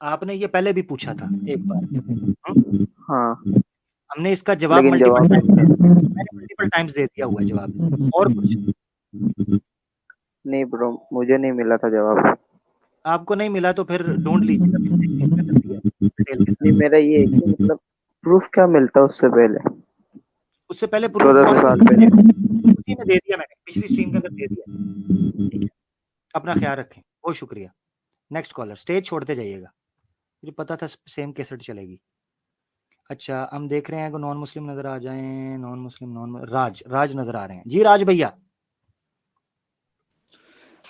आपने ये पहले भी पूछा था एक बार। हम्म? हाँ, हमने इसका जवाब लेकिन मल्टीपल जवाब टाइम्स दे दिया, मैंने मल्टीपल टाइम्स दे दिया हुआ है जवाब इसका। और कुछ नहीं ब्रो, मुझे नहीं मिला था जवाब। आपको नहीं मिला तो फिर ढूंढ लीजिएगा, पिछली स्ट्रीम में कर दिया पटेल के नहीं, साथ। मेरा ये है कि मतलब प्रूफ क्या मिलता उससे पहले, उससे पहले प्रूफ 1400 वही साल उसी पहले। में दे दिया मैंने, पिछली स्ट्रीम के अंदर दे दिया। ठीक है, अपना ख्याल रखें, बहुत शुक्रिया। नेक्स्ट कॉलर, स्टेज छोड़ते जाइएगा, मुझे पता था सेम कैसेट चलेगी। अच्छा, हम देख रहे हैं कि नॉन मुस्लिम नजर आ जाएं, नॉन मुस्लिम राज नजर आ रहे हैं जी। राज भैया,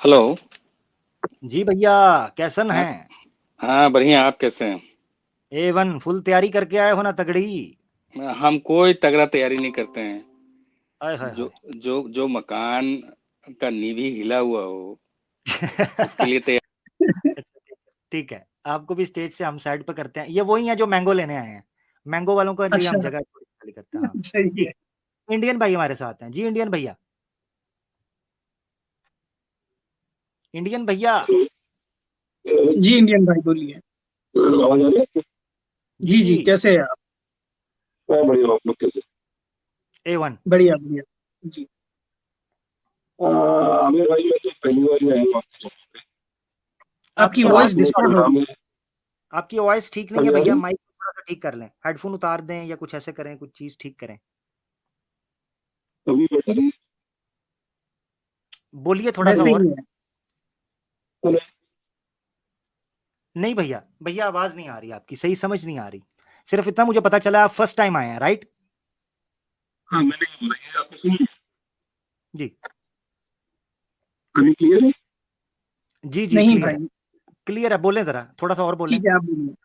हेलो। जी भैया, कैसन हाँ, हैं? हाँ बढ़िया। आप कैसे हैं? A1 फुल तैयारी करके आए हो ना, तगड़ी? हम कोई तगड़ा तैयारी नहीं करते हैं। हाय हाय जो हाय। जो जो मकान का नींव ही हिला हुआ हो उसके लिए तैयार। अच्छा, ठीक है, आपको भी स्टेज से हम साइड पे करते हैं। ये वही है जो मैंगो लेने आए हैं, मैंगो वालों के लिए हम अच्छा। जगह थोड़ी खाली करते हैं। हाँ सही जी, है। इंडियन भाई हमारे साथ हैं जी। इंडियन भैया, इंडियन भैया। जी इंडियन भाई बोलिए। आवाज आ रही है? जी जी जी। जी, कैसे है आप? मैं बढ़िया हूँ, आप लोग कैसे? A1। बढ़िया बढ़िया। जी। आमिर भाई, मैं तो पहली बार ही आया हूँ आपके चैनल पे। आपकी आपकी और आवाज वॉइस आपने डिस्टॉर्ट जो हो रही नाम है। है, आपकी वॉइस ठीक नहीं है अभी आ भैया, रही? माइक थोड़ा सा ठीक कर लें, हेडफोन उतार दें या कुछ ऐसे करें, कुछ चीज ठीक करें। अभी बेटर है? बोलिए थोड़ा सा वैसे और। ही है। हेलो? नहीं भैया, भैया आवाज नहीं आ रही आपकी, सही समझ नहीं आ रही। सिर्फ इतना मुझे पता चला आप फर्स्ट टाइम आए हैं, राइट? हाँ, मैंने ये बोला, ये आपने सुन लिया? जी अभी क्लियर है? जी जी, नहीं क्लियर है, भाई। क्लियर है। बोलें जरा, थोड़ा सा और बोलें। ठीक है, आप बोलिए।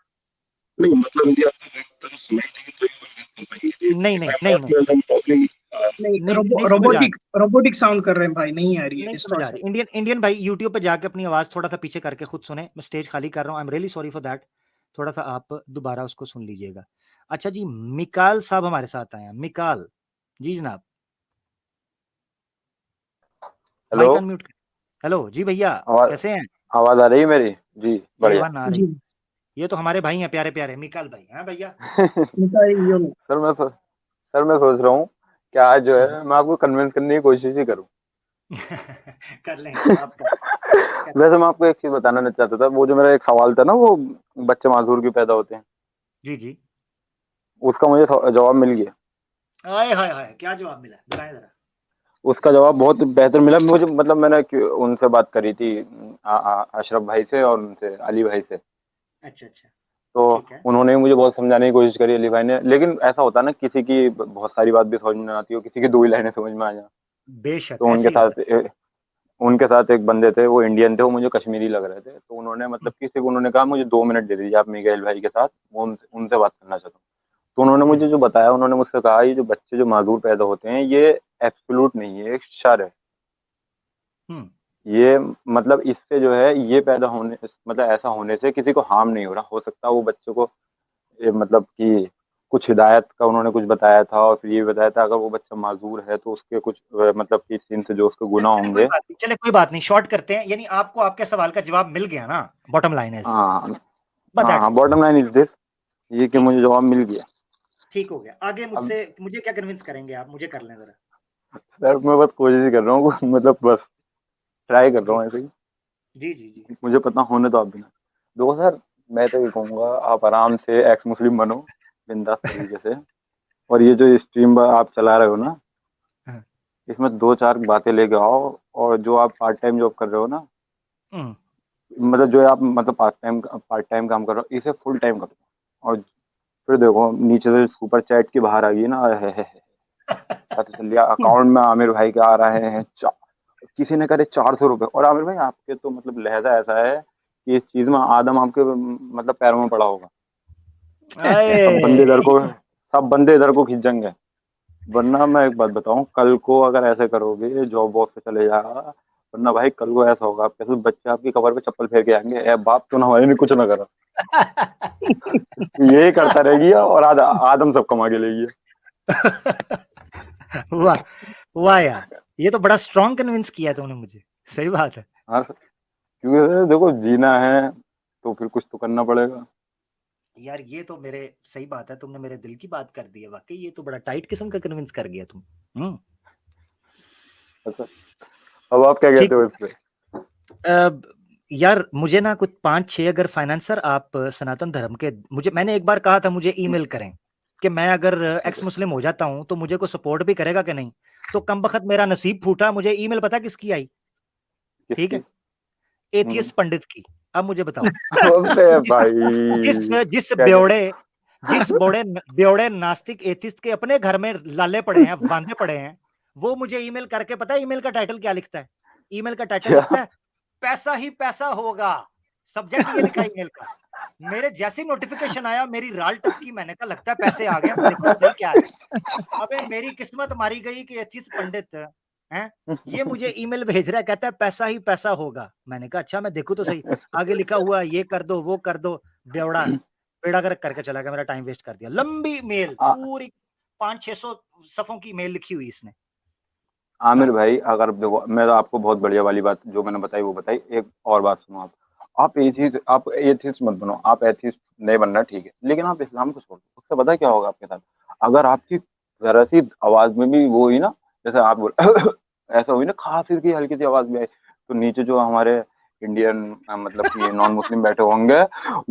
नहीं मतलब यदि आपको बेहतर सुनाई देगी तो ये बात कर पाएंगे। नहीं इफ नहीं आई एम नहीं नॉट नहीं क्लियर देन प्रॉब्ली। नहीं, नहीं नहीं समझ आ रही, रोबोटिक रोबोटिक साउंड कर रहे हैं भाई, नहीं आ रही है, नहीं समझ डिस्टॉर्ट आ है। रही। इंडियन इंडियन भाई, यूट्यूब पे जाके अपनी आवाज थोड़ा सा पीछे करके खुद सुने। मैं स्टेज खाली कर रहा हूँ, I am really sorry for that. थोड़ा सा आप दोबारा उसको सुन लीजिएगा। अच्छा जी, मिकाल साहब हमारे साथ आए हैं। मिकाल जी जनाब, हेलो। Mike unmute. हेलो जी भैया, आवाज कैसे हैं? आवाज आ रही है मेरी? जी बढ़िया। A1 आ रही। जी। ये तो हमारे भाई हैं, प्यारे प्यारे मिकाल भाई हैं भैया। सर मैं सोच रहा हूँ कि आज जो है मैं आपको कन्विंस करने की कोशिश ही करूँ। कर लें आप, कर। वैसे मैं आपको एक चीज बताना चाहता था, वो जो मेरा एक सवाल था ना, वो बच्चे मासूर क्यों पैदा होते हैं, जी जी। उसका मुझे जवाब मिल गया। आए हाय हाय, क्या जवाब मिला, बताएं जरा। उसका जवाब बहुत बेहतर मिला मुझे। मतलब मैंने उनसे बात करी थी, अशरफ भाई से और उनसे अली भाई से। अच्छा अच्छा, तो ठीक है। उन्होंने मुझे बहुत समझाने की कोशिश करी, अली भाई ने। लेकिन ऐसा होता है ना, किसी की बहुत सारी बात भी समझ में नहीं आती हो, किसी की दो ही लाइनें समझ में आ जाए। बेशक तो ऐसे ही होता उनके साथ एक बंदे थे, वो इंडियन थे, वो मुझे कश्मीरी लग रहे थे। तो उन्होंने है। मतलब किसी को उन्होंने कहा मुझे 2 मिनट दे दीजिए आप मिगाइल भाई के साथ, वो उनसे बात करना चाहता हूँ। तो उन्होंने मुझे जो बताया, उन्होंने मुझसे कहा ये जो बच्चे जो मासूर पैदा होते हैं, ये एब्सोल्यूट नहीं है, एक शर है। हम्म। ये मतलब इससे जो है, ये पैदा होने मतलब ऐसा होने से किसी को हार्म नहीं हो रहा। हो सकता है वो बच्चे को मतलब कि कुछ हिदायत का उन्होंने कुछ बताया था, और फिर ये भी बताया था अगर वो बच्चा माजूर है तो उसके कुछ मतलब कि इनसे जो उसके गुनाह चले कोई होंगे। बात नहीं, चले कोई बात नहीं, शॉर्ट करते हैं। यानी आपको आपके सवाल का जवाब मिल गया ना, बॉटम लाइन इज, हाँ बट हाँ दैट्स हाँ, it. Bottom line is this, ये कि ठीक है, मुझे जवाब मिल गया। ठीक हो गया। आगे अब मुझसे मुझे क्या कन्विंस करेंगे आप, मुझे कर लें जरा। सर मैं बस कोशिश ही कर रहा हूँ मतलब बस ट्राई कर रहा जी हूँ ऐसे ही। जी जी जी। मुझे पता होने तो आप भी ना दो सर। मैं तो ये कहूँगा, आप आराम से एक्स मुस्लिम बनो बिंदास तरीके से। और ये जो स्ट्रीम आप चला रहे हो ना, हाँ, इसमें दो चार बातें लेके आओ। और जो आप पार्ट टाइम जॉब कर रहे हो ना, हम्म, मतलब जो आप मतलब पार्ट टाइम काम कर रहे हो, इसे फुल टाइम करो। और फिर देखो नीचे से सुपर चैट की बाहर आ गई ना, है पता चल गया अकाउंट में आमिर भाई के आ रहे हैं किसी ने करे 400 रुपये। और आमिर भाई आपके तो मतलब लहजा ऐसा है कि इस चीज में आदम आपके मतलब पैरों में पड़ा होगा। सब बंदे अरे इधर को सब बंदे इधर को खींचेंगे। वरना मैं एक बात बताऊं, कल को अगर ऐसे करोगे जॉब वॉब पे चले जा, वरना भाई कल को ऐसा होगा आपके साथ, बच्चे आपकी कबर पे चप्पल फेर के आएंगे, ए बाप तो ना हमारे ने कुछ ना करा। यही करता रहेगी और आदम सब कमा के लेगी। वाह वाह यार, ये तो बड़ा स्ट्रॉन्ग कन्विंस किया तुमने मुझे, सही बात है। हाँ, क्योंकि देखो जीना है तो फिर कुछ तो करना पड़ेगा। यार ये तो मेरे सही बात है, तुमने मेरे दिल की बात कर दी है वाकई, ये तो बड़ा टाइट किस्म का कन्विंस कर गया तुम। अच्छा, अब आप क्या ठीक। कहते हो इस पे? यार मुझे ना कुछ 5-6 अगर फाइनेंसर आप सनातन धर्म के, मैंने एक बार कहा था मुझे ईमेल करें कि मैं अगर एक्स मुस्लिम हो जाता हूं तो मुझे को सपोर्ट भी करेगा कि नहीं, तो कम बखत मेरा नसीब फूटा, मुझे ईमेल पता किसकी आई? ठीक है, किसकी? एथियस्ट पंडित की। अब मुझे बताओ अबे जिस जिस भाई, जिस क्या बेवड़े बेवड़े नास्तिक एथिस्ट के अपने घर में लाले पड़े हैं, वांदे पड़े हैं, वो मुझे ईमेल करके, पता है ईमेल का टाइटल क्या लिखता है? ईमेल का टाइटल क्या? लिखता है पैसा ही पैसा होगा, सब्जेक्ट ये लिखा है ईमेल का। मेरे जैसी नोटिफिकेशन आया, मेरी राल टपकी, मैंने कहा लगता है पैसे आ गए, देखो तो सही क्या है। अबे मेरी किस्मत मारी गई कि एथिस्ट पंडित हैं, ये मुझे ईमेल भेज रहा है, कहता है पैसा ही पैसा होगा। मैंने कहा अच्छा मैं देखूं तो सही, आगे लिखा हुआ ये कर दो वो कर दो, बेवड़ा बेड़ा गर्क करके चला गया, मेरा टाइम वेस्ट कर दिया। लंबी मेल, पूरी 500-600 सफों की मेल लिखी हुई इसने। आमिर भाई, अगर देखो, मैं तो आपको बहुत बढ़िया वाली बात जो मैंने बताई वो बताई, एक और बात सुनो। आप एथिस्ट मत बनो, आप एथिस्ट नहीं बनना, ठीक है, लेकिन आप इस्लाम को छोड़ दो, उससे पता है क्या होगा आपके साथ? अगर आपकी जरा सी आवाज में भी वो हुई ना, जैसे आप बोल ऐसा हुई ना, खांसी की हल्की सी आवाज भी आई, तो नीचे जो हमारे इंडियन मतलब कि नॉन मुस्लिम बैठे होंगे,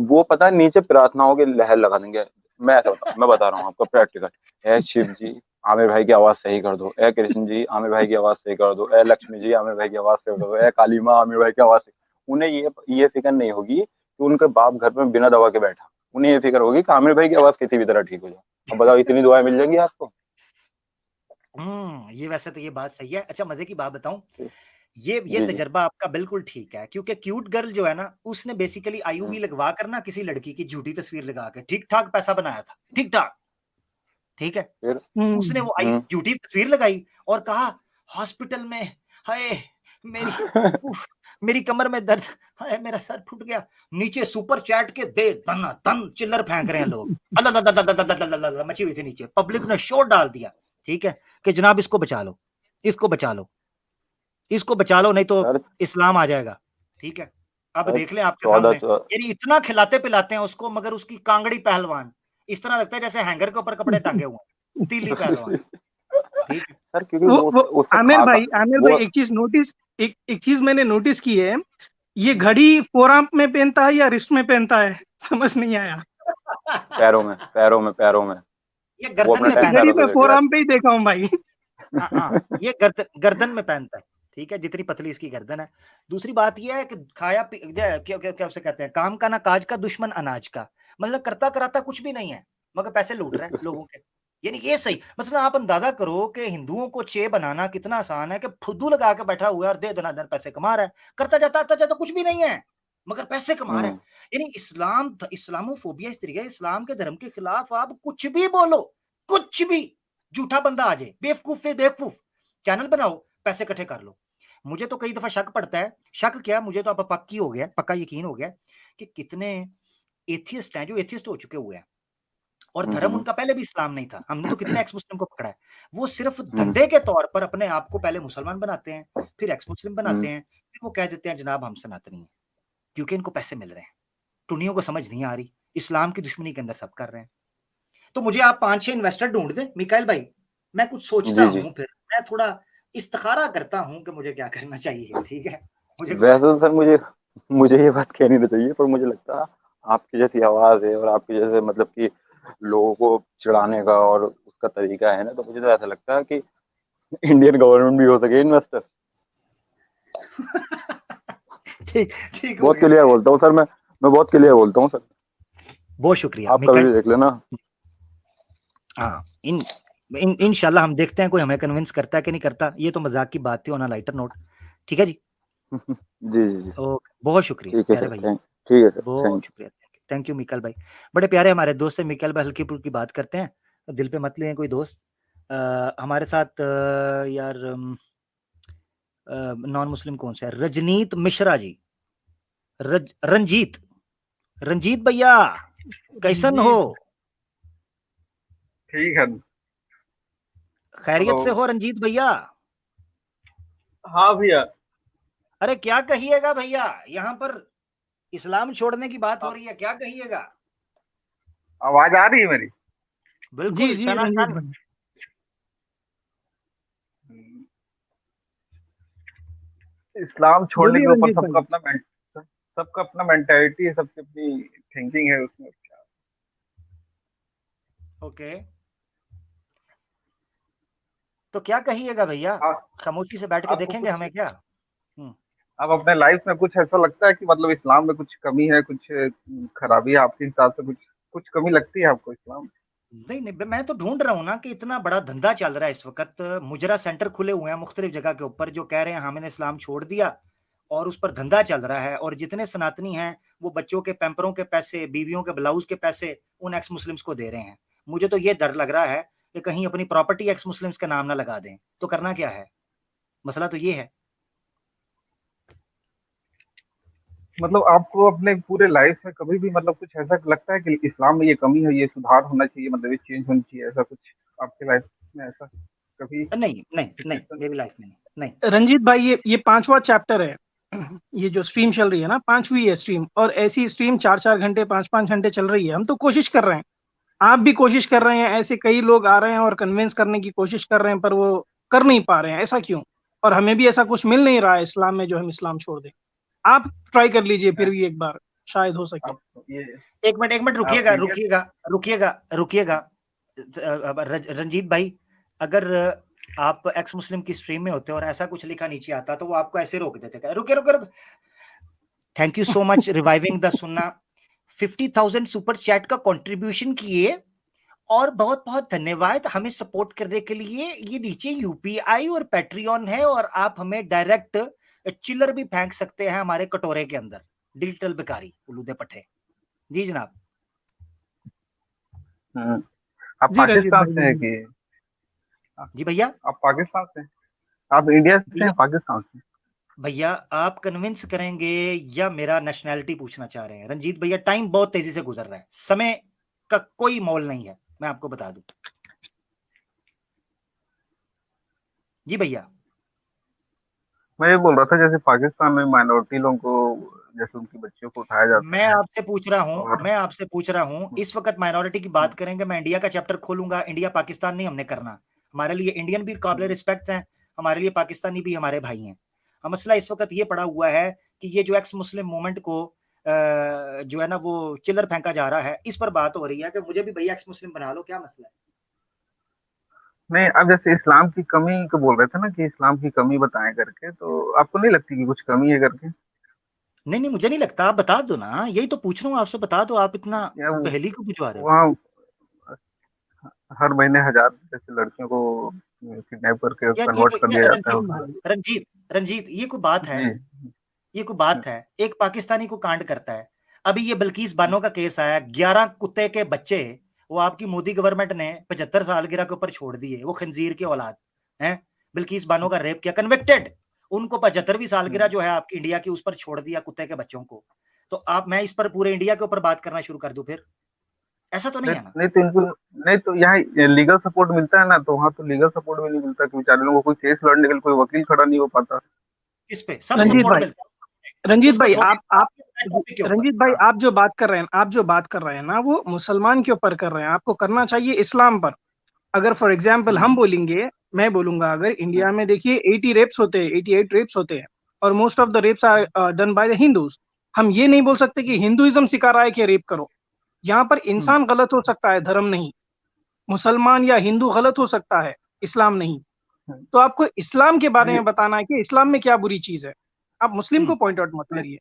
वो पता है नीचे प्रार्थनाओं की लहर लगा देंगे। मैं बता रहा हूँ आपको प्रैक्टिकल। ए शिव जी, आमिर भाई की आवाज सही कर दो। ए कृष्ण जी, आमिर भाई की आवाज सही कर दो। ए लक्ष्मी जी, आमिर भाई की आवाज सही कर दो। ए काली माँ, आमिर भाई की आवाज सही। उन्हें ये फिक्र नहीं होगी कि उनके बाप घर में बिना दवा के बैठा, उन्हें ये फिक्र होगी कि आमिर भाई की आवाज किसी भी तरह ठीक हो जाए। अब बताओ, इतनी दुआएं मिल जाएंगी आपको। ये वैसे तो ये बात सही है। अच्छा मजे की बात बताऊं, ये जी। तजर्बा आपका बिल्कुल ठीक है, क्योंकि क्यूट गर्ल जो है ना, उसने बेसिकली आईयूवी लगवा कर ना किसी लड़की की झूठी तस्वीर लगा के ठीक ठाक पैसा बनाया था, ठीक ठाक, ठीक है। फिर उसने वो झूठी तस्वीर लगाई और कहा हॉस्पिटल में, हाय मेरी उफ, मेरी कमर में दर्द, हाय मेरा सर फूट गया, नीचे सुपर चैट के दे धन धन चिल्लर फेंक रहे हैं लोग, अल्लाह मची हुई थी नीचे, पब्लिक ने शोर डाल दिया, ठीक है, कि जनाब इसको बचा लो, इसको बचा लो, इसको बचा लो, नहीं तो सर, इस्लाम आ जाएगा, ठीक है। अब सर, देख लें आपके 14 सामने, यानी इतना खिलाते पिलाते हैं उसको, मगर उसकी कांगड़ी पहलवान, इस तरह लगता है जैसे हैंगर के ऊपर कपड़े टांगे हुए हैं, तीली पहलवान, ठीक है। सर, क्योंकि वो वो उससे आमिर खा भाई वो एक चीज मैंने नोटिस की है, ये घड़ी फोरआर्म में पहनता है या रिस्ट में पहनता है, समझ नहीं आया। पैरों में ये वो गर्दन अपना में टाइम पहनता घड़ी पैरों है। से में देख लिया। फोरआर्म पे ही देखा हूँ भाई। ये गर्दन में पहनता है, ठीक है, जितनी पतली इसकी गर्दन है। दूसरी बात ये है कि खाया क्या क्या क्या उसे कहते हैं, काम का ना काज का, दुश्मन अनाज का, मतलब करता कराता कुछ भी नहीं है, मगर पैसे लूट रहा है लोगों के। यानी ये सही, मतलब आप अंदाजा करो कि हिंदुओं को चे बनाना कितना आसान है, कि फुद्दू लगा के बैठा हुआ है और दे दनादन पैसे कमा रहा है, करता जाता कुछ भी नहीं है, मगर पैसे कमा रहा है। यानी इस्लामोफोबिया इस तरीके, इस्लाम के धर्म के खिलाफ आप कुछ भी बोलो, कुछ भी, झूठा बंदा आ जाए, बेवकूफ, चैनल बनाओ, पैसे इकट्ठे कर लो। मुझे तो कई दफा शक पड़ता है, शक क्या, मुझे तो अब पक्का यकीन हो गया कि कितने एथियस्ट हैं जो एथियस्ट हो चुके हुए हैं, और धर्म उनका पहले भी इस्लाम नहीं था। हमने तो कितने एक्स मुस्लिम को पकड़ा है, वो सिर्फ धंधे के तौर पर अपने आप को पहले मुसलमान बनाते हैं, फिर एक्स मुस्लिम बनाते हैं, फिर वो कह देते हैं जनाब हम सनातनी हैं, क्योंकि इनको पैसे मिल रहे हैं। टुनियों को समझ नहीं आ रही, इस्लाम की दुश्मनी के अंदर सब कर रहे हैं। तो मुझे आप 5-6 इन्वेस्टर ढूंढ दें मिकाइल भाई, मैं कुछ सोचता जी। हूँ, फिर मैं थोड़ा इस्तिखारा करता हूँ कि मुझे क्या करना चाहिए, ठीक है। वैसे तो सर, मुझे ये बात कहनी नहीं चाहिए, पर मुझे लगता है आपकी जैसी आवाज है और आपके जैसे मतलब कि लोगों को चिढ़ाने का और उसका तरीका है ना, तो मुझे तो ऐसा लगता है कि इंडियन गवर्नमेंट भी हो सके इन्वेस्टर। ठीक हो बहुत गया, क्लियर बोलता हूँ सर, मैं बहुत क्लियर बोलता हूँ सर, बहुत शुक्रिया आप कभी भी मिकाइल। देख लेना। हाँ, इंशाल्लाह हम देखते हैं कोई हमें कन्विंस करता है कि नहीं करता। ये तो मजाक की बात थी, ऑन अ लाइटर नोट, ठीक है जी। जी। ओके, बहुत शुक्रिया ठीक है प्यारे सर, भैया, ठीक है सर, बहुत शुक्रिया, थैंक यू मिकाइल भाई, बड़े प्यारे हमारे दोस्त है मिकाइल भाई, हल्की फुल्की बात करते हैं, दिल पे मत लें कोई दोस्त। हमारे साथ यार नॉन मुस्लिम कौन सा है, रजनीत मिश्रा जी, रंजीत भैया कैसन हो? ठीक है। खैरियत से हो रंजीत भैया? हाँ भैया। अरे क्या कहिएगा भैया, यहाँ पर इस्लाम छोड़ने की बात हो रही है, क्या कहिएगा? आवाज आ रही है मेरी? बिल्कुल जी जी रंजीत टनाटन। भाई। इस्लाम छोड़ने बोलिए के ऊपर रंजीत सबका भाई। सबका अपना मेंटालिटी है, सबकी अपनी थिंकिंग है उसमें क्या। ओके, तो क्या कहिएगा भैया? आप खामोशी से बैठ के आपको देखेंगे कुछ हमें क्या? आप अपने लाइफ में कुछ ऐसा लगता है कि मतलब इस्लाम में कुछ कमी है, कुछ खराबी है आपके हिसाब से, कुछ कुछ कमी लगती है आपको इस्लाम में? नहीं नहीं, मैं तो ढूंढ रहा हूँ ना कि इतना बड़ा धंधा चल रहा है इस वक्त, मुजरा सेंटर खुले हुए हैं मुख्तलिफ जगह के ऊपर, जो कह रहे हैं हमने इस्लाम छोड़ दिया, और उस पर धंधा चल रहा है, और जितने सनातनी हैं वो बच्चों के पैम्परों के पैसे, बीवियों के ब्लाउज के पैसे उन एक्स मुस्लिम्स को दे रहे हैं। मुझे तो ये डर लग रहा है कि कहीं अपनी प्रॉपर्टी एक्स मुस्लिम्स के नाम ना लगा दें, तो करना क्या है? मसला तो ये है। मतलब आपको अपने पूरे लाइफ में कभी भी मतलब कुछ ऐसा लगता है कि इस्लाम में ये कमी है, ये सुधार होना चाहिए, मतलब ये चेंज होनी चाहिए, ऐसा कुछ आपके लाइफ में ऐसा कभी? नहीं नहीं नहीं, मेरी लाइफ में नहीं। रंजीत भाई ये 5वां चैप्टर है। ये जो स्ट्रीम चल रही है ना, 5वीं है स्ट्रीम, और ऐसी स्ट्रीम 4-4 घंटे 5-5 घंटे चल रही है। हम तो कोशिश कर रहे हैं, आप भी कोशिश कर रहे हैं, ऐसे कई लोग आ रहे हैं और कन्विंस करने की कोशिश कर रहे हैं, पर वो कर नहीं पा रहे हैं। ऐसा क्यों? और हमें भी ऐसा कुछ मिल नहीं रहा है इस्लाम में जो हम इस्लाम छोड़ दें। आप ट्राई कर लीजिए फिर भी एक बार, शायद हो सके। आप ये एक मिनट रुकिएगा आप इंडिया रुकिएगा रुकिएगा रुकिएगा रंजीत भाई, अगर आप एक्स मुस्लिम की स्ट्रीम में होते और ऐसा कुछ लिखा नीचे आता तो वो आपको ऐसे रोक देते क्या? रुके रुके रुक। Thank you so much reviving the सुन्ना, 50,000 सुपर चैट का कंट्रीब्यूशन किए, और बहुत बहुत धन्यवाद हमें सपोर्ट करने के लिए। ये नीचे यूपीआई और पैट्रियन है, और आप हमें डायरेक्ट चिल्लर भी फेंक सकते हैं हमारे कटोरे के अंदर, डिजिटल भिखारी उलूदे पट्टे। जी जनाब। आप जी रंजीत पाकिस्तान भाई, से हैं बोलिए। कि जी भैया, आप पाकिस्तान से हैं? आप इंडिया से भैया हैं पाकिस्तान से? भैया आप कन्विंस करेंगे या मेरा नेशनैलिटी पूछना चाह रहे हैं? रंजीत भैया, टाइम बहुत तेजी से गुजर रहा है, समय का कोई मोल नहीं है, मैं आपको बता दूं। जी भैया, मैं ये बोल रहा था जैसे पाकिस्तान में माइनॉरिटी लोगों को, जैसे उनकी बच्चियों को उठाया जाता मैं है आपसे पूछ रहा हूं और मैं आपसे पूछ रहा हूं इस वक्त माइनॉरिटी की बात करेंगे, मैं इंडिया का चैप्टर खोलूंगा। इंडिया पाकिस्तान नहीं हमने करना, हमारे लिए इंडियन भी काबिल रिस्पेक्ट हैं, हमारे लिए पाकिस्तानी भी हमारे भाई हैं। मसला इस वक्त ये पड़ा हुआ है कि ये जो एक्स मुस्लिम मूवमेंट को जो है ना वो चिल्लर फेंका जा रहा है, इस पर बात हो रही है कि मुझे भी भैया एक्स मुस्लिम बना लो, क्या मसला है? नहीं, अब जैसे इस्लाम की कमी को बोल रहे थे ना कि इस्लाम की कमी बताएं करके, तो आपको नहीं लगती कि कुछ कमी है करके? नहीं नहीं, मुझे नहीं लगता, आप बता दो ना, यही तो पूछ रहा हूँ आपसे, बता दो, आप इतना या पहेली को बुझवा रहे हो। वहाँ हर महीने 1000 जैसे लड़कियों को किडनैप करके यार कन्वर्ट कर दिया जाता है रंजीत उसमें। रंजीत रंजीत, ये कोई बात है? जी। ये कोई बात है? एक पाकिस्तानी को कांड करता है। अभी ये बिल्किस बानो का केस आया, 11 कुत्ते के बच्चे वो आपकी मोदी गवर्नमेंट ने 75 सालगिरह के ऊपर छोड़ दिए, वो खंजीर की औलाद हैं। बिल्किस बानो का रेप किया, कन्विक्टेड, उनको 75वीं सालगिरह जो है आपकी इंडिया की, उस पर छोड़ दिया कुत्ते के बच्चों को। तो आप, मैं इस पर पूरे इंडिया के ऊपर बात करना शुरू कर दूं फिर? ऐसा तो नहीं है ना? नहीं तो इनको, नहीं तो यहाँ लीगल सपोर्ट मिलता है ना, तो वहाँ तो लीगल सपोर्ट भी नहीं मिलता कि बेचारे लोगों को कोई केस लड़ने के लिए कोई वकील खड़ा नहीं हो पाता। किस पे सब रंजीत सपोर्ट भाई, मिलता है? रंजीत उसको भाई छोड़िए, आप टॉपिक के ऊपर। रंजीत भाई, हाँ, आप जो बात कर रहे हैं ना, वो मुसलमान के ऊपर कर रहे हैं। आपको करना चाहिए इस्लाम पर। अगर फॉर एग्जाम्पल हम बोलेंगे, मैं बोलूंगा, अगर इंडिया में देखिए 80 रेप्स होते हैं, 88 रेप्स होते हैं, और most of the rapes are done by the Hindus. हम ये नहीं बोल सकते कि हिंदुइज्म सिखा रहा है कि रेप करो। यहाँ पर इंसान गलत हो सकता है, धर्म नहीं। मुसलमान या हिंदू गलत हो सकता है, इस्लाम नहीं। तो आपको इस्लाम के बारे में बताना है कि इस्लाम में क्या बुरी चीज है। आप मुस्लिम को पॉइंट आउट मत करिए।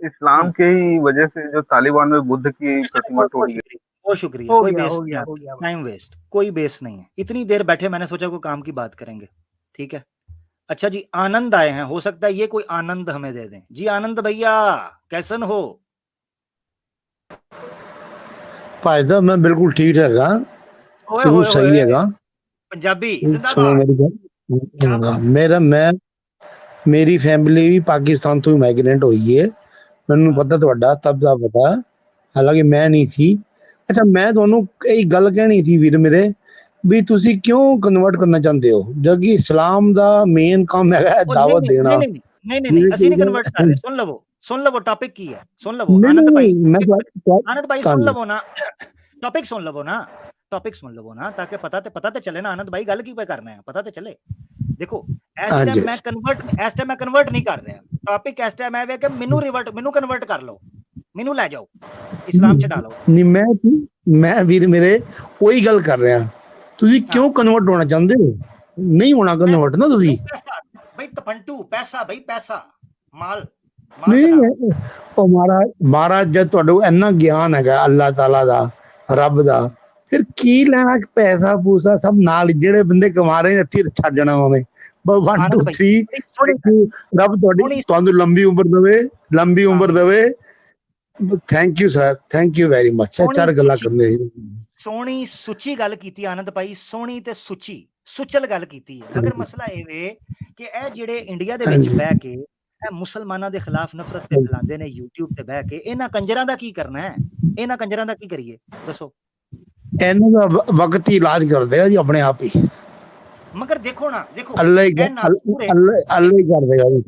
इस्लाम के ही वजह से जो तालिबान में बुद्ध की प्रतिमा तोड़ी गई। बहुत शुक्रिया, हो कोई गया, बेस हो नहीं गया, है, हो गया। टाइम वेस्ट, कोई बेस नहीं है। इतनी देर बैठे, मैंने सोचा कोई काम की बात करेंगे, ठीक है। अच्छा जी, आनंद आए हैं, हो सकता है ये कोई आनंद हमें दे दें। जी आनंद भैया, कैसन हो? भाई साहब मैं बिल्कुल ठीक हैगा, ओए बिल्कुल होए सही होए, हैगा। पंजाबी सुनो जिंदाबाद। मेरी गल, मेरी फैमिली भी पाकिस्तान तो माइग्रेंट हुई है, मैनू पता ਤੁਹਾਡਾ तब ਦਾ पता, हालांकि मैं नहीं थी। अच्छा, मैं ਤੁਹਾਨੂੰ एक गल कहनी थी वीर मेरे, भी ਤੁਸੀਂ क्यों कन्वर्ट करना चाहते हो, जबकि इस्लाम ਦਾ मेन काम है दावत देना। नहीं, ਅਸੀਂ ਨਹੀਂ ਕਨਵਰਟ ਕਰ ਰਹੇ, सुन लवो टॉपिक की है, सुन लवो नहीं आनंद भाई, नहीं मैं आनंद भाई सुन धन्यवाद। लवो ना, टॉपिक सुन लवो ना, टॉपिक सुन लवो ना, ताकि पता ते चले ना आनंद भाई गल की पे करना है, पता ते चले। देखो इस हाँ टाइम जी मैं कन्वर्ट नहीं कर रहा, टॉपिक इस टाइम है कि मैनू कन्वर्ट कर लो, मैनू ले जाओ इस्लाम छडा लो। नहीं मैं वीर मेरे ਉਹੀ ਗੱਲ ਕਰ ਰਿਹਾ, ਤੁਸੀਂ ਕਿਉਂ ਕਨਵਰਟ ਹੋਣਾ ਚਾਹੁੰਦੇ ਹੋ? ਨਹੀਂ ਹੋਣਾ ਕਨਵਰਟ ਨਾ ਤੁਸੀਂ। पैसा भाई तपंटू, पैसा भाई पैसा, माल ਨਹੀਂ ਉਹ ਮਹਾਰਾਜ ਜਦ ਤੁਹਾਡੇ ਕੋਲ ਇੰਨਾ ਗਿਆਨ ਹੈਗਾ ਅੱਲਾਹ ਤਾਲਾ ਦਾ, ਰੱਬ ਦਾ, ਫਿਰ ਕੀ ਲੈਣਾ ਪੈਸਾ ਪੂਸਾ ਸਭ ਨਾਲ, ਜਿਹੜੇ ਬੰਦੇ ਕਮਾ ਰਹੇ ਨੇ ਇੱਥੇ ਛੱਡ ਜਾਣਾ ਉਹਨੇ। 1 2 3 ਰੱਬ ਤੁਹਾਨੂੰ ਲੰਬੀ ਉਮਰ ਦੇਵੇ। Thank you sir, thank you very much. ਚਾਰ ਗੱਲਾਂ ਕਰਨੇ सोहनी सुची गल कीती आनंद भाई, सोहनी ते सुची सुचल गल कीती है। मगर मसला ये वे कि ए जेड़े इंडिया दे विच बह के ए मुसलमानां दे खिलाफ नफरत ते फैलांदे ने यूट्यूब ते बह के, इन्हां कंजरां दा की करना है? इन्हां कंजरां दा की करिए दसो? ਇਹਨਾਂ ਦਾ ਵਕਤ ਹੀ ਇਲਾਜ ਕਰਦੇ ਆ ਜੀ ਆਪਣੇ ਆਪ ਹੀ। मगर देखो ना, देखो ਅੱਲਾ ਹੀ ਕਰ ਦੇਗਾ ਜੀ।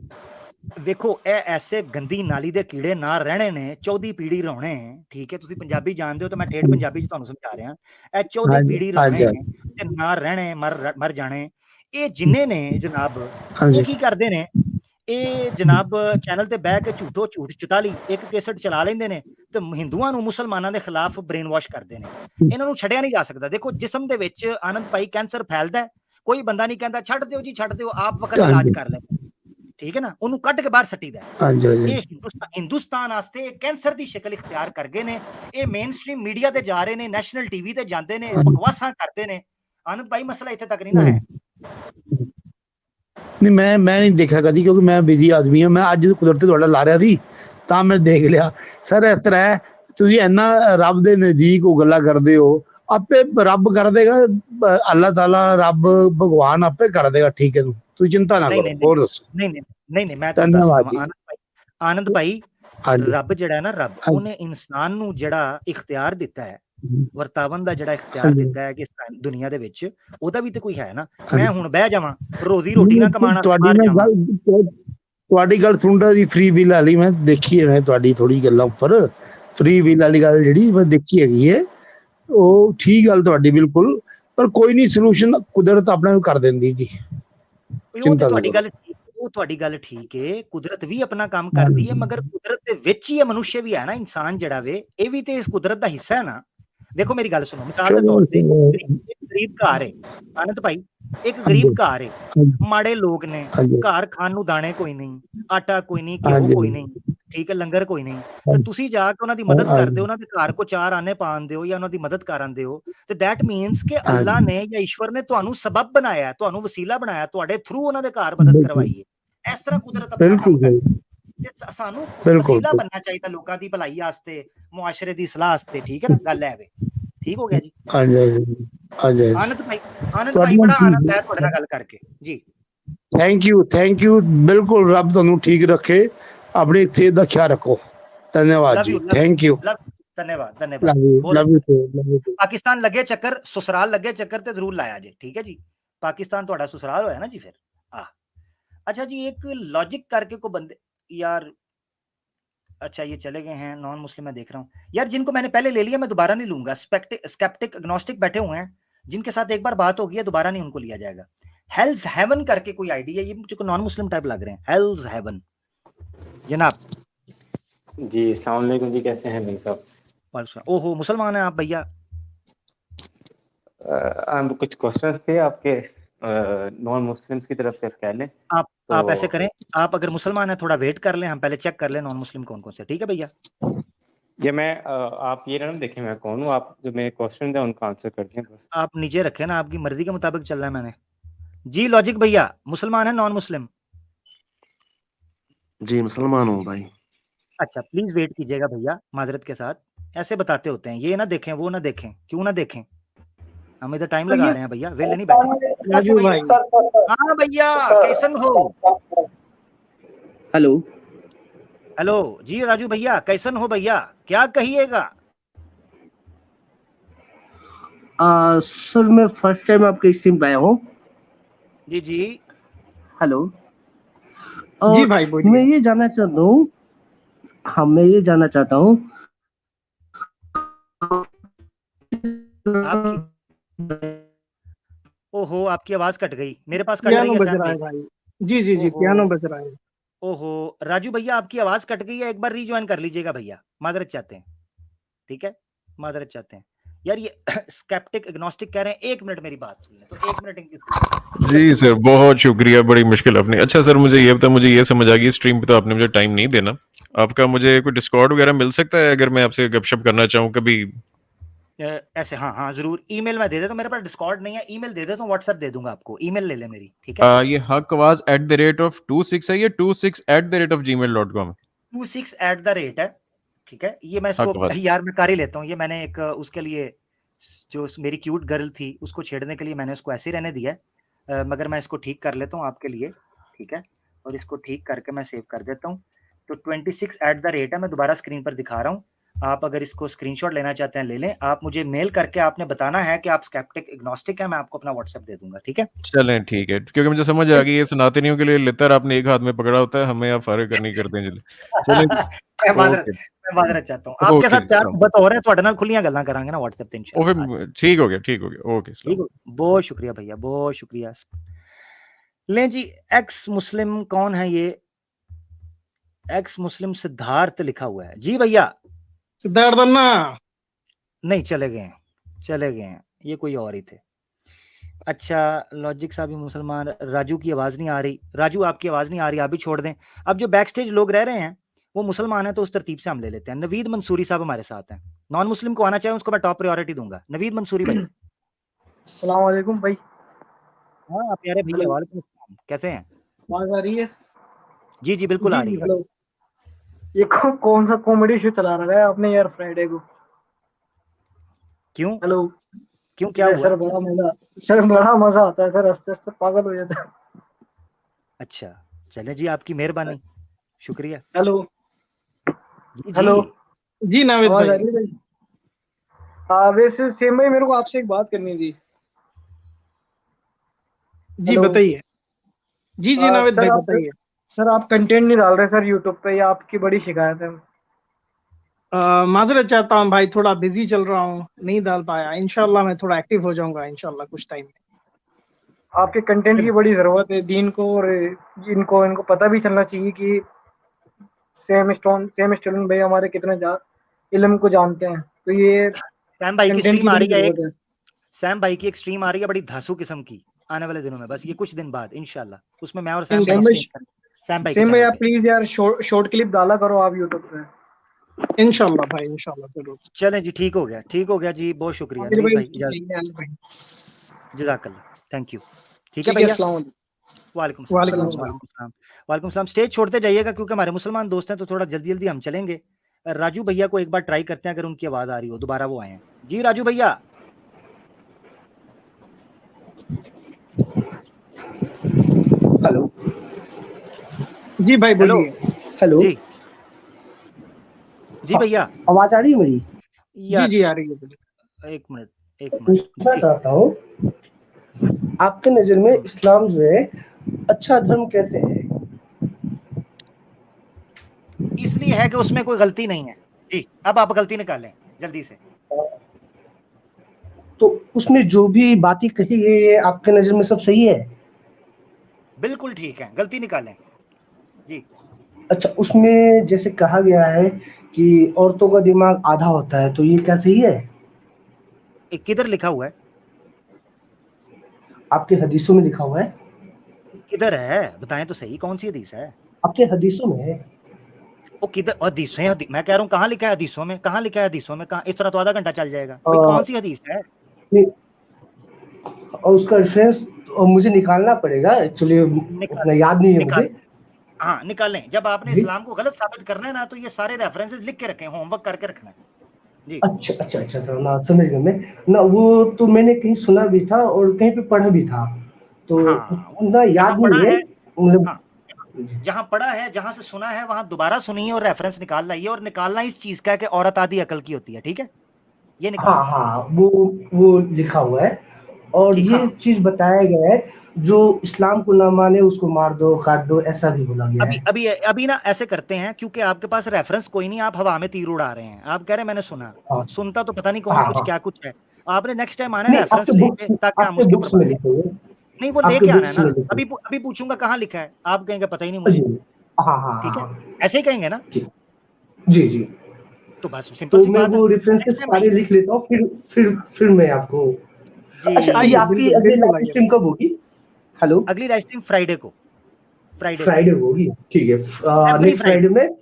ਵੇਖੋ ਇਹ ਐਸੇ ਗੰਦੀ ਨਾਲੀ ਦੇ ਕੀੜੇ ਨਾ ਰਹਿਣੇ ਨੇ, 14 ਪੀੜੀ ਰਹਿਣੇ, ਠੀਕ ਹੈ? ਤੁਸੀਂ ਪੰਜਾਬੀ ਜਾਣਦੇ ਹੋ ਤਾਂ ਮੈਂ ਠੇਠ ਪੰਜਾਬੀ ਚ ਤੁਹਾਨੂੰ ਸਮਝਾ ਰਿਹਾ। ਇਹ 14 ਪੀੜੀ ਰਹਿਣੇ ਤੇ ਨਾ ਰਹਿਣੇ, ਮਰ ਜਾਣੇ। ਇਹ ਜਿੰਨੇ ਨੇ ਜਨਾਬ, ਇਹ ਕੀ ਕਰਦੇ ਨੇ? ਇਹ ਜਨਾਬ ਚੈਨਲ ਤੇ ਬਹਿ ਕੇ ਝੂਠ ਚੁਤਾਲੀ ਇੱਕ ਕੇਸਟ ਚਲਾ ਲੈਂਦੇ ਨੇ ਤੇ ਹਿੰਦੂਆਂ ਨੂੰ ਮੁਸਲਮਾਨਾਂ ਦੇ ਖਿਲਾਫ ਬ੍ਰੇਨ ਵਾਸ਼ ਕਰਦੇ ਨੇ। ਇਹਨਾਂ ਨੂੰ ਛੱਡਿਆ ਨਹੀਂ ਜਾ ਸਕਦਾ। ਦੇਖੋ ਜਿਸਮ ਦੇ ਵਿੱਚ ਆਨੰਦ ਭਾਈ ਕੈਂਸਰ ਫੈਲਦਾ, ਕੋਈ ਬੰਦਾ ਨਹੀਂ ਕਹਿੰਦਾ ਛੱਡ ਦਿਓ ਜੀ, ਛੱਡ ਦਿਓ, ਆਪ ਵਕਤ ਇਲਾਜ ਕਰ ਲੈ, ठीक है ना? ਉਹਨੂੰ ਕੱਢ ਕੇ ਬਾਹਰ ਸੱਟੀਦਾ। ਇਹ ਹਿੰਦੁਸਤਾਨ ਵਾਸਤੇ ਕੈਂਸਰ ਦੀ ਸ਼ਕਲ ਇਖਤਿਆਰ ਕਰ ਗਏ ਨੇ। ਇਹ ਮੇਨ ਸਟ੍ਰੀਮ ਮੀਡੀਆ ਤੇ ਜਾ ਰਹੇ ਨੇ, ਨੈਸ਼ਨਲ ਟੀਵੀ ਤੇ ਜਾਂਦੇ ਨੇ, ਬਕਵਾਸਾਂ ਕਰਦੇ ਨੇ। ਆਨੰਦ ਭਾਈ ਮਸਲਾ ਇੱਥੇ ਤੱਕ ਨਹੀਂ ਨਾ ਹੈ। ਨਹੀਂ ਮੈਂ ਨਹੀਂ ਦੇਖਿਆ ਕਦੀ, ਕਿਉਂਕਿ ਮੈਂ ਬਿਜੀ ਆਦਮੀ ਹਾਂ। ਮੈਂ ਅੱਜ ਕੁਦਰਤੀ ਤੁਹਾਡਾ ਲਾ ਰਿਹਾ ਸੀ ਤਾਂ ਮੈਂ ਦੇਖ ਲਿਆ। ਸਰ ਇਸ ਤਰ੍ਹਾਂ ਹੈ, ਤੁਸੀਂ ਇੰਨਾ ਰੱਬ ਦੇ ਨਜ਼ਦੀਕ ਉਹ ਗੱਲਾਂ ਕਰਦੇ ਹੋ, ਆਪੇ ਰੱਬ ਕਰ ਦੇਗਾ, ਅੱਲਾਹ ਤਾਲਾ ਰੱਬ ਭਗਵਾਨ ਆਪੇ ਕਰ ਦੇਗਾ। ਠੀਕ ਹੈ, ਤੁਸੀਂ ਚਿੰਤਾ ਨਾ ਕਰੋ। ਹੋਰ ਦੱਸੋ? ਨਹੀਂ ਮੈਂ ਤੁਹਾਨੂੰ ਦੱਸਦਾ ਆਨੰਦ ਭਾਈ, ਰੱਬ ਜਿਹੜਾ ਹੈ ਨਾ, ਰੱਬ ਉਹਨੇ ਇਨਸਾਨ ਨੂੰ ਜਿਹੜਾ ਇਖਤਿਆਰ ਦਿੱਤਾ ਹੈ, ਵਰਤਾਵਨ ਦਾ ਜਿਹੜਾ ਇਖਤਿਆਰ ਦਿੱਤਾ ਹੈ ਕਿ ਦੁਨੀਆ ਦੇ ਵਿੱਚ, ਉਹਦਾ ਵੀ ਤੇ ਕੋਈ ਹੈ ਨਾ। ਮੈਂ ਹੁਣ ਬਹਿ ਜਾਵਾਂ, ਰੋਜ਼ੀ ਰੋਟੀ ਨਾ ਕਮਾਣਾ, ਤੁਹਾਡੀ ਗੱਲ ਸੁਣਦਾ ਜੀ, ਫ੍ਰੀ ਬਿੱਲ ਵਾਲੀ ਮੈਂ ਦੇਖੀ ਹੈ, ਮੈਂ ਤੁਹਾਡੀ ਥੋੜੀ ਗੱਲਾਂ ਉੱਪਰ ਫ੍ਰੀ ਬਿੱਲ ਵਾਲੀ ਗੱਲ ਜਿਹੜੀ ਮੈਂ ਦੇਖੀ ਹੈਗੀ ਹੈ, ਉਹ ਠੀਕ ਗੱਲ ਤੁਹਾਡੀ ਬਿਲਕੁਲ, ਪਰ ਕੋਈ ਨਹੀਂ, ਸੋਲੂਸ਼ਨ ਕੁਦਰਤ ਆਪਣੇ ਨੂੰ ਕਰ ਦਿੰਦੀ ਜੀ। ਤੁਹਾਡੀ ਗੱਲ ਠੀਕ ਹੈ, ਕੁਦਰਤ ਵੀ ਆਪਣਾ ਕੰਮ ਕਰਦੀ ਹੈ, ਮਗਰ ਕੁਦਰਤ ਦੇ ਵਿੱਚ ਹੀ ਮਨੁੱਖ ਵੀ ਹੈ ਨਾ, ਇਨਸਾਨ ਜਿਹੜਾ ਵੇ, ਇਹ ਵੀ ਤੇ ਇਸ ਕੁਦਰਤ ਦਾ ਹਿੱਸਾ ਹੈ ਨਾ। ਦੇਖੋ ਮੇਰੀ ਗੱਲ ਸੁਣੋ, ਮਿਸਾਲ ਦੇ ਤੌਰ ਤੇ ਗਰੀਬ ਘਰ ਹੈ ਆਨੰਦ ਭਾਈ, ਇੱਕ ਗਰੀਬ ਘਰ ਹੈ, ਮਾੜੇ ਲੋਕ ਨੇ, ਘਰ ਖਾਣ ਨੂੰ ਦਾਣੇ ਕੋਈ ਨਹੀਂ, ਆਟਾ ਕੋਈ ਨਹੀਂ, ਘਿਓ ਕੋਈ ਨਹੀਂ, ਠੀਕ ਹੈ, ਲੰਗਰ ਕੋਈ ਨਹੀਂ, ਤੇ ਤੁਸੀਂ ਜਾ ਕੇ ਉਹਨਾਂ ਦੀ ਮਦਦ ਕਰਦੇ ਹੋ, ਉਹਨਾਂ ਦੇ ਘਰ ਕੋ 4 ਆਨੇ ਪਾਉਂਦੇ ਹੋ ਜਾਂ ਉਹਨਾਂ ਦੀ ਮਦਦ ਕਰਾਂਦੇ ਹੋ, ਤੇ ਦੈਟ ਮੀਨਸ ਕਿ ਅੱਲਾ ਨੇ ਜਾਂ ਈਸ਼ਵਰ ਨੇ ਤੁਹਾਨੂੰ ਸਬਬ ਬਣਾਇਆ, ਤੁਹਾਨੂੰ ਵਸੀਲਾ ਬਣਾਇਆ, ਤੁਹਾਡੇ ਥਰੂ ਉਹਨਾਂ ਦੇ ਘਰ ਮਦਦ ਕਰਵਾਈ ਹੈ। ਇਸ ਤਰ੍ਹਾਂ ਕੁਦਰਤ ਆਪਣਾ ਕੰਮ ਕਰਦੀ ਹੈ। ਸਾਨੂੰ ਵਸੀਲਾ ਬਣਨਾ ਚਾਹੀਦਾ ਲੋਕਾਂ ਦੀ ਭਲਾਈ ਵਾਸਤੇ, ਮੁਆਸ਼ਰੇ ਦੀ ਸਲਾਹ ਵਾਸਤੇ। ਠੀਕ ਹੈ ਨਾ, ਗੱਲ ਹੈ ਵੇ। ਠੀਕ ਹੋ ਗਿਆ ਜੀ। ਆਨੰਦ ਭਾਈ ਬੜਾ ਆਨੰਦ ਹੈ ਤੁਹਾਡੇ ਨਾਲ ਗੱਲ ਕਰਕੇ ਜੀ। ਥੈਂਕ ਯੂ ਬਿਲਕੁਲ। ਰੱਬ ਤੁਹਾਨੂੰ ਠੀਕ ਰੱਖੇ, ਆਪਣੀ ਸਿਹਤ ਦਾ ਖਿਆਲ ਰੱਖੋ। ਧੰਨਵਾਦ ਜੀ, ਥੈਂਕ ਯੂ। ਧੰਨਵਾਦ। ਪਾਕਿਸਤਾਨ ਲੱਗੇ ਚੱਕਰ, ਸਸੁਰਾਲ ਲੱਗੇ ਚੱਕਰ ਤੇ ਜ਼ਰੂਰ ਲਾਇਆ ਜੀ। ਠੀਕ ਹੈ ਜੀ, ਪਾਕਿਸਤਾਨ ਤੁਹਾਡਾ ਸਸੁਰਾਲ ਹੋਇਆ ਨਾ ਜੀ ਫਿਰ। अच्छा जी, एक लॉजिक करके को बंदे यार, अच्छा ये चले गए हैं, नॉन मुस्लिम मैं देख रहा हूँ यार, जिनको मैंने पहले ले लिया मैं दोबारा नहीं लूंगा। स्केप्टिक एग्नोस्टिक बैठे हुए हैं, जिनके साथ एक बार बात हो गई है, दोबारा नहीं उनको लिया जाएगा। हेल्स हेवन करके कोई आईडी है, ये मुझे नॉन मुस्लिम टाइप लग रहे हैं। हेल्स हेवन जनाब जी, अस्सलाम वालेकुम जी, कैसे हैं भाई साहब? ओहो, मुसलमान हैं आप भैया? कुछ क्वेश्चंस थे आपके नॉन मुस्लिम्स की तरफ से, कह लें आप ऐसे करें, आप अगर मुसलमान हैं थोड़ा वेट कर लें, हम पहले चेक कर लें नॉन मुस्लिम कौन कौन से। ठीक है भैया? ये मैं आप ये ना देखें मैं कौन हूँ, आप जो मेरे क्वेश्चन है उनका आंसर कर दें बस। आप नीचे रखें ना, आपकी मर्जी के मुताबिक चल रहा है मैंने जी। लॉजिक भैया, मुसलमान है नॉन मुस्लिम? जी मुसलमान हूँ भाई। अच्छा, प्लीज वेट कीजिएगा भैया, माजरत के साथ। ऐसे बताते होते हैं, ये ना देखें वो ना देखें, क्यों ना देखें, हम इधर टाइम लगा रहे हैं भैया, वेले नहीं बैठे। राजू भाई, हाँ भैया, कैसन हो? हेलो जी राजू भैया, कैसन हो भैया, क्या कहिएगा? सर मैं फर्स्ट टाइम आपके स्ट्रीम पे आया हूँ। जी हेलो जी भाई बोलिए। मैं ये जानना चाहता हूँ हाँ, मैं ये जानना चाहता हूँ आपकी ओहो आपकी आवाज कट गई, मेरे पास कट पियानो रही है बज सैम रहा भाई। है भाई। जी जी जी, ओहो पियानो बज रहा है। ओहो राजू भैया आपकी आवाज कट गई है, एक बार रीज्वाइन कर लीजिएगा भैया, माजरत चाहते हैं, ठीक है, माजरत चाहते हैं यार। ये स्केप्टिक एग्नोस्टिक कह रहे हैं 1 मिनट मेरी बात सुन लें, तो 1 मिनट इनकी सुन लें। जी सर, बहुत शुक्रिया, बड़ी मुश्किल अपनी। अच्छा सर, मुझे ये बता, मुझे ये समझ आ गई स्ट्रीम पे तो आपने मुझे टाइम नहीं देना। आपका मुझे कोई डिस्कॉर्ड वगैरह मिल सकता है अगर मैं आपसे गपशप करना चाहूँ कभी? ऐसे हाँ हाँ जरूर, ईमेल मैं दे देता हूँ, मेरे पास डिस्कॉर्ड नहीं है, ईमेल दे देता हूँ, व्हाट्सएप दे दूंगा आपको, ईमेल ले ले मेरी, ठीक है। ये हकवाज @26 है, ये 26@gmail.com? 26 है, ठीक है। ये मैं इसको हकवाज। यार मैं कर ही लेता हूँ, ये मैंने एक उसके लिए जो मेरी क्यूट गर्ल थी उसको छेड़ने के लिए मैंने उसको ऐसे ही रहने दिया है, मगर मैं इसको ठीक कर लेता हूँ आपके लिए, ठीक है, और इसको ठीक करके मैं सेव कर देता हूँ। तो 26 है, मैं दोबारा स्क्रीन पर दिखा रहा हूँ, आप अगर इसको स्क्रीनशॉट लेना चाहते हैं ले लें। आप मुझे मेल करके आपने बताना है कि आप स्केप्टिक एग्नोस्टिक है, मैं आपको अपना व्हाट्सएप दे दूंगा, ठीक है। चलें ठीक है, क्योंकि मुझे समझ आ गई ये सनातनियों के लिए लितर आपने एक हाथ में पकड़ा होता है, हमें आप फारिग करनी करते हैं। चलें मैं माजरत ओके मैं माजरत चाहता हूँ, आपके ओके साथ प्यार मोहब्बत हो रहा है, थोड़े नाल खुलियां गल्लां करांगे ना व्हाट्सएप पे ओ इंशाल्लाह। फिर ठीक हो गया, ठीक हो गया, ओके ठीक हो, बहुत शुक्रिया भैया, बहुत शुक्रिया। लें जी, एक्स मुस्लिम कौन है ये? एक्स मुस्लिम सिद्धार्थ लिखा हुआ है जी भैया। सिद्धार्थ अन्ना नहीं, चले गए हैं, चले गए हैं, ये कोई और ही थे। अच्छा लॉजिक साहब भी मुसलमान, राजू की आवाज नहीं आ रही, राजू आपकी आवाज नहीं आ रही, आप भी छोड़ दें। अब जो बैक स्टेज लोग रह रहे हैं वो मुसलमान है, तो उस तरतीब से हम ले लेते हैं। नवीद मंसूरी साहब हमारे साथ हैं, नॉन मुस्लिम को आना चाहे उसको मैं टॉप प्रायोरिटी दूंगा। नवीद मंसूरी भाई। अस्सलाम वालेकुम भाई। हाँ आप प्यारे भैया, वालेकुम अस्सलाम, कैसे हैं? आवाज आ रही है? जी जी बिल्कुल आ रही है। हेलो। ये कौन सा कॉमेडी शो चला रखा है आपने यार फ्राइडे को? क्यों हेलो। क्यों क्या हुआ? सर बड़ा मजा आता है सर, हंसते हंसते पागल हो जाता है। अच्छा चले जी, आपकी मेहरबानी, शुक्रिया। हेलो। जी हेलो। जी नावेद आवाज आ भाई। रही है भाई? वैसे सेम भाई, मेरे को आपसे एक बात करनी थी। जी हेलो। बताइए। जी जी नावेद सर भाई आप बताइए। सर आप कंटेंट नहीं डाल रहे सर यूट्यूब पे, ये आपकी बड़ी शिकायत है। माजरत चाहता हूँ भाई, थोड़ा बिजी चल रहा हूँ, नहीं डाल पाया। इंशाल्लाह मैं थोड़ा एक्टिव हो जाऊंगा इंशाल्लाह कुछ टाइम में। आपके कंटेंट की बड़ी जरूरत है दीन को, और इनको पता भी चलना चाहिए कि सेम स्टूडेंट भाई हमारे कितने इल्म को जानते हैं। तो ये सैम भाई की कंटेंट स्ट्रीम की आ बड़ी रही है, एक जरूरत है। सैम भाई की एक स्ट्रीम आ रही है बड़ी धांसू किस्म की, आने वाले दिनों में, बस ये कुछ दिन बाद इंशाल्लाह, उसमें मैं और सैम भाई स्ट्रीम करेंगे, सैम भाई के सेम भाई चैनल आप पे। प्लीज यार शॉर्ट क्लिप डाला करो आप यूट्यूब पे। इंशाल्लाह भाई, इंशाल्लाह जरूर। चलें जी, ठीक हो गया जी, बहुत शुक्रिया आमिर नवीद भाई, भाई, जज़ाकल्लाह, थैंक यू। ठीक है ठीक है, भैया, अस्सलाम वालेकुम। वालेकुम वालेकुम सलाम, अस्सलाम। वालेकुम सलाम, वालेकुम सलाम। स्टेज छोड़ते जाइएगा क्योंकि हमारे मुसलमान दोस्त हैं, तो थोड़ा जल्दी जल्दी हम चलेंगे। राजू भैया को एक बार ट्राई करते हैं, अगर उनकी आवाज आ रही हो, दोबारा वो आए हैं। जी राजू भैया। हेलो। जी भाई हेलो। बोलिए। हेलो। जी जी भैया। आवाज आ रही है मेरी? जी यार जी आ रही है, बोलिए। एक मिनट पूछना जी। चाहता हूँ, आपके नजर में इस्लाम जो है अच्छा धर्म कैसे है? इसलिए है कि उसमें कोई गलती नहीं है जी। अब आप गलती निकालें जल्दी से। तो उसमें जो भी बातें कही है ये आपके नजर में सब सही है? बिल्कुल ठीक है, गलती निकालें जी। अच्छा, उसमें जैसे कहा गया है कि औरतों का दिमाग आधा होता है, तो ये क्या सही है? किधर लिखा हुआ है? आपके हदीसों में लिखा हुआ है। किधर है बताएं तो सही, कौन सी हदीस है? आपके हदीसों में है। वो किधर हदीसें? मैं कह रहा हूँ कहाँ लिखा है हदीसों में, कहाँ लिखा है हदीसों में? कहाँ? इस तरह तो आधा घंटा चल जाएगा भाई, कौन सी हदीस है? और उसका रेफरेंस मुझे निकालना पड़ेगा, एक्चुअली उतना याद नहीं है मुझे। हाँ निकालें, जब आपने इस्लाम को गलत साबित करना है ना, तो ये सारे रेफरेंसेस लिख के रखें, होमवर्क करके रखना है जी। अच्छा तो ना समझ गया मैं ना, वो तो मैंने कहीं सुना भी था और कहीं पे पढ़ा भी था, तो हाँ उतना जहाँ याद पढ़ा नहीं है है, मतलब। हाँ जहाँ पढ़ा है, जहाँ से सुना है, वहां दोबारा सुनिए और रेफरेंस निकाल लाइए। और निकालना इस चीज का है कि औरत आधी अकल की होती है, ठीक है, ये निकाल। हाँ वो लिखा हुआ है। और ठीक, ये हाँ। चीज बताया गया है जो इस्लाम को ना माने उसको मार दो, काट दो, ऐसा भी बोला गया है। अभी ना ऐसे करते हैं, क्योंकि आपके पास रेफरेंस कोई नहीं, आप हवा में तीर उड़ा रहे हैं। आप कह रहे हैं मैंने सुना, हाँ सुनता तो पता नहीं कौन हाँ कुछ हाँ। क्या कुछ है। आपने नेक्स्ट टाइम आना है नहीं, रेफरेंस लेके, ताकि हम आपके उसके ऊपर बुक्स में बात लिखे हुए, नहीं, वो आपके लेके आना है बुक्स ना। में लिखे हुए। अभी पूछूंगा कहाँ लिखा है, आप कहेंगे पता ही नहीं जी, मुझे। हाँ हाँ हाँ ठीक है, हाँ, ऐसे ही कहेंगे ना, जी जी। तो बस सिंपल तो सी मैं बात है। वो नेक्स्ट रेफरेंसेस टाइम सारे आइए लिख लेता हूँ, फिर मैं आपको। अच्छा, ये जी। आइए, आपकी बिल्कुल अगली बिल्कुल लाइव आइए। स्ट्रीम कब होगी? हेलो, अगली लाइव स्ट्रीम फ्राइडे को, फ्राइडे होगी, ठीक है। एवरी नेक्स्ट फ्राइडे में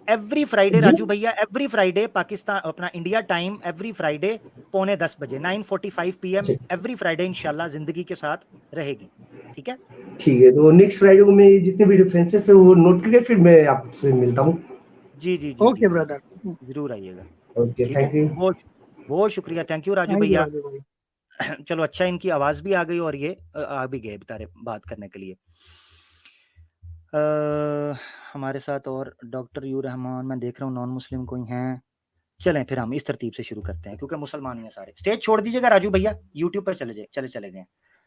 एवरी फ्राइडे जी, राजू भैया, एवरी फ्राइडे पाकिस्तान अपना इंडिया टाइम, एवरी फ्राइडे 9:45 बजे 9:45 PM एवरी फ्राइडे इंशाल्लाह जिंदगी के साथ रहेगी। ठीक है, ठीक है। तो नेक्स्ट फ्राइडे को मैं जितने भी रेफरेंसेस है वो नोट करके फिर मैं आपसे मिलता हूँ। जी जी जी ओके जी ब्रदर, जरूर आइएगा। ओके, ठीक है, थैंक यू। बहुत बहुत शुक्रिया, thank you Raju thank you भैया। राजू भाई। चलो अच्छा, इनकी आवाज भी आ गई और ये आ भी गए बेचारे बात करने के लिए। हमारे साथ और डॉक्टर यू रहमान, मैं देख रहा हूँ नॉन मुस्लिम कोई हैं। चलें फिर हम इस तरतीब से शुरू करते हैं, क्योंकि मुसलमान ही हैं सारे। स्टेज छोड़ दीजिएगा राजू भैया, यूट्यूब पर चले गए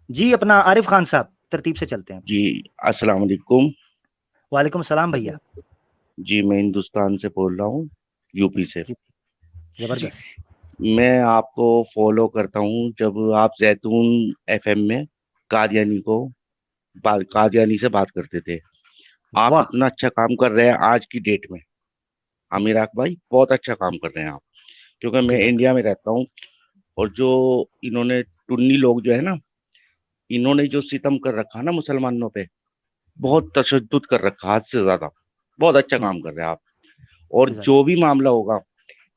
जी। अपना आरिफ खान साहब, तरतीब से चलते हैं। जी अस्सलाम वालेकुम। वालेकुम सलाम भैया। जी मैं हिंदुस्तान से बोल रहा हूँ, यूपी से। जी जी जबरदस्त। मैं आपको फॉलो करता हूँ जब आप जैतून FM में कादियानी से बात करते थे। आप वाह, इतना अच्छा काम कर रहे हैं आज की डेट में। अमीराक भाई बहुत अच्छा काम कर रहे हैं आप, क्योंकि मैं जबरदस्त। इंडिया में रहता हूँ। और जो इन्होंने टुन्नी लोग जो है ना, इन्होंने जो सितम कर रखा ना मुसलमानों पे, बहुत तशद्दुद कर रखा हद से ज्यादा। बहुत अच्छा काम कर रहे हैं आप। और जजाक। जो भी मामला होगा,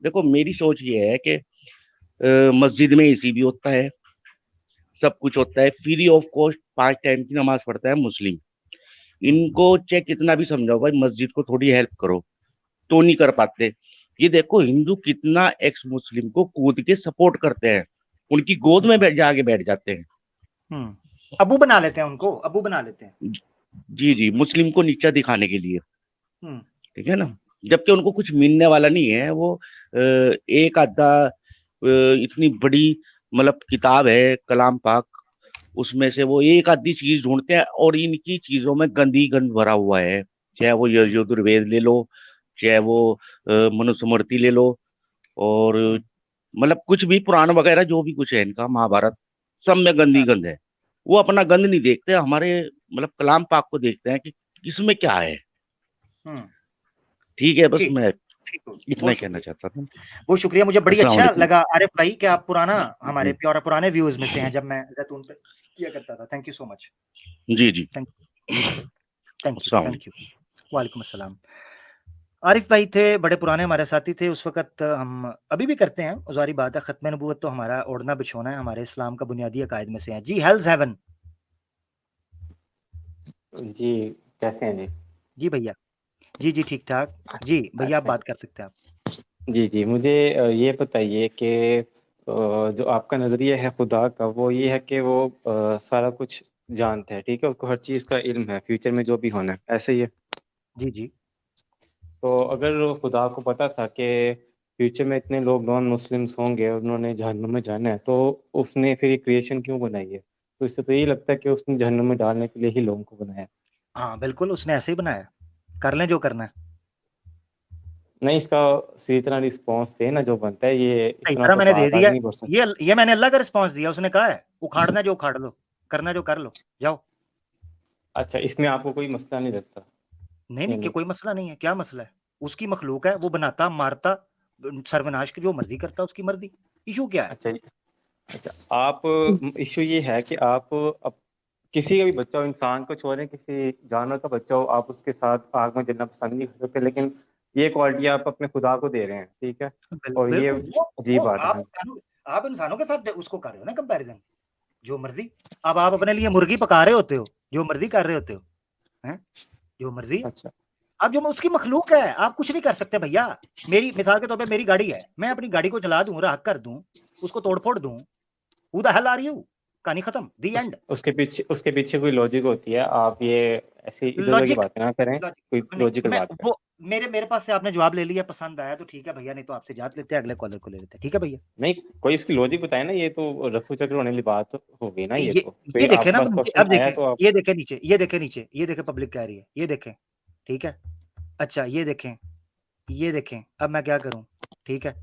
देखो मेरी सोच ये है कि मस्जिद में एसी भी होता है, सब कुछ होता है, फ्री ऑफ कॉस्ट 5 टाइम की नमाज पढ़ता है मुस्लिम। इनको चाहे कितना भी समझाओ भाई मस्जिद को थोड़ी हेल्प करो, तो नहीं कर पाते। ये देखो हिंदू कितना एक्स मुस्लिम को कूद के सपोर्ट करते हैं, उनकी गोद में जाके बैठ जाते हैं। अबू बना लेते हैं उनको, अबू बना लेते हैं। जी जी, मुस्लिम को नीचा दिखाने के लिए, हम्म, ठीक है ना। जबकि उनको कुछ मिलने वाला नहीं है। वो एक आधा इतनी बड़ी मतलब किताब है कलाम पाक, उसमें से वो एक आधी चीज ढूंढते हैं, और इनकी चीजों में गंदी गंद भरा हुआ है। चाहे वो यजुर्वेद ले लो, चाहे वो मनुस्मृति ले लो, और मतलब कुछ भी पुराण वगैरह जो भी कुछ है इनका, महाभारत, सब में गंदी गंद है। वो अपना गंद नहीं देखते, हमारे मतलब कलाम पाक को देखते हैं कि इसमें क्या है। ठीक है, बस ठीक मैं ठीक हो, इतना बहुत ही कहना शुक्रिया, चाहता था। बहुत शुक्रिया। मुझे बड़ी अस्सलाम अच्छा वालेकुम। लगा आरिफ भाई कि आप पुराना हमारे जी पुराने व्यूज में से हैं, जब मैं जैतून पे किया करता था। Thank you so much. जी जी। थैंक थैंक यू अस्सलाम थैंक यू। वालेकुम अस्सलाम। आरिफ भाई थे, बड़े पुराने हमारे साथी थे उस वक्त। हम अभी भी करते हैं, जारी बात है, खत्म नबूवत तो हमारा ओढ़ना बिछोना है, हमारे इस्लाम का बुनियादी अकायद में से है जी। हेल्स हेवन जी कैसे हैं जी? जी भैया, जी जी ठीक ठाक जी भैया, आप अच्छा बात कर सकते हैं आप। जी जी, मुझे ये बताइए कि जो आपका नज़रिया है खुदा का, वो ये है कि वो सारा कुछ जानता है, ठीक है, उसको हर चीज़ का इल्म है, फ्यूचर में जो भी होना है, ऐसे ही है। जी जी। तो अगर खुदा को पता था कि फ्यूचर में इतने लोग नॉन मुस्लिम्स होंगे और उन्होंने जहन्नुम में जाना है, तो उसने फिर ये क्रिएशन क्यों बनाई है? तो इससे तो यही लगता है कि उसने जहन्नुम में डालने के लिए ही लोगों को बनाया। हाँ बिल्कुल, उसने ऐसे ही बनाया, कर लें जो करना है। नहीं, इसका सही तरह रिस्पॉन्स दे ना जो बनता है, ये सही इतना तरह तो मैंने दे बात आगे दिया, नहीं बढ़ सकती। ये मैंने अल्लाह का रिस्पांस दिया। उसने कहा है उखाड़ना जो उखाड़ लो, करना जो कर लो, जाओ। अच्छा, इसमें आपको कोई मसला नहीं लगता? नहीं नहीं, कोई मसला नहीं है। क्या मसला है? उसकी मखलूक है, वो बनाता मारता सर्वनाश की जो मर्जी करता, उसकी मर्जी। इशू क्या है? अच्छा, आप इशू ये है कि आप अब किसी का भी बच्चा हो, इंसान को छोड़ें, किसी जानवर का बच्चा हो, आप उसके साथ आग में जलना पसंद नहीं कर सकते, लेकिन ये क्वालिटी आप अपने खुदा को दे रहे हैं, ठीक है, और ये बिल्कुल, अजीब वो बात है। आप इंसानों के साथ उसको कर रहे हो ना कंपैरिजन, जो मर्जी। अब आप अपने लिए मुर्गी पका रहे होते हो, जो मर्जी कर रहे होते हो, हैं, जो मर्जी। अच्छा, अब जो उसकी मखलूक है, आप कुछ नहीं कर सकते भैया। मेरी मिसाल के तौर पे मेरी गाड़ी है, मैं अपनी गाड़ी को चला दूं, राख कर दूं, उसको तोड़ फोड़ दूं, who the hell are you, कहानी खत्म, द एंड। उसके पीछे कोई लॉजिक होती है। आप ये ऐसी इधर उधर की लॉजिक बातें ना करें, कोई नहीं, लॉजिकल मैं बात करें। वो मेरे पास से आपने जवाब ले लिया, पसंद आया तो ठीक है भैया, नहीं तो आपसे जात लेते हैं, अगले कॉलर को ले लेते हैं, ठीक है भैया। नहीं, कोई इसकी लॉजिक बताए ना, ये तो रफू चक्कर होने वाली बात हो गई ना, ये तो ये कोई देखे आपके ना, पास अब क्वेश्चन आया देखें, तो आप ये देखे नीचे, ये देखे नीचे, ये देखे पब्लिक कह रही है, ये देखें, ठीक है। अच्छा ये देखें, ये देखें, अब मैं क्या करूं, ठीक है।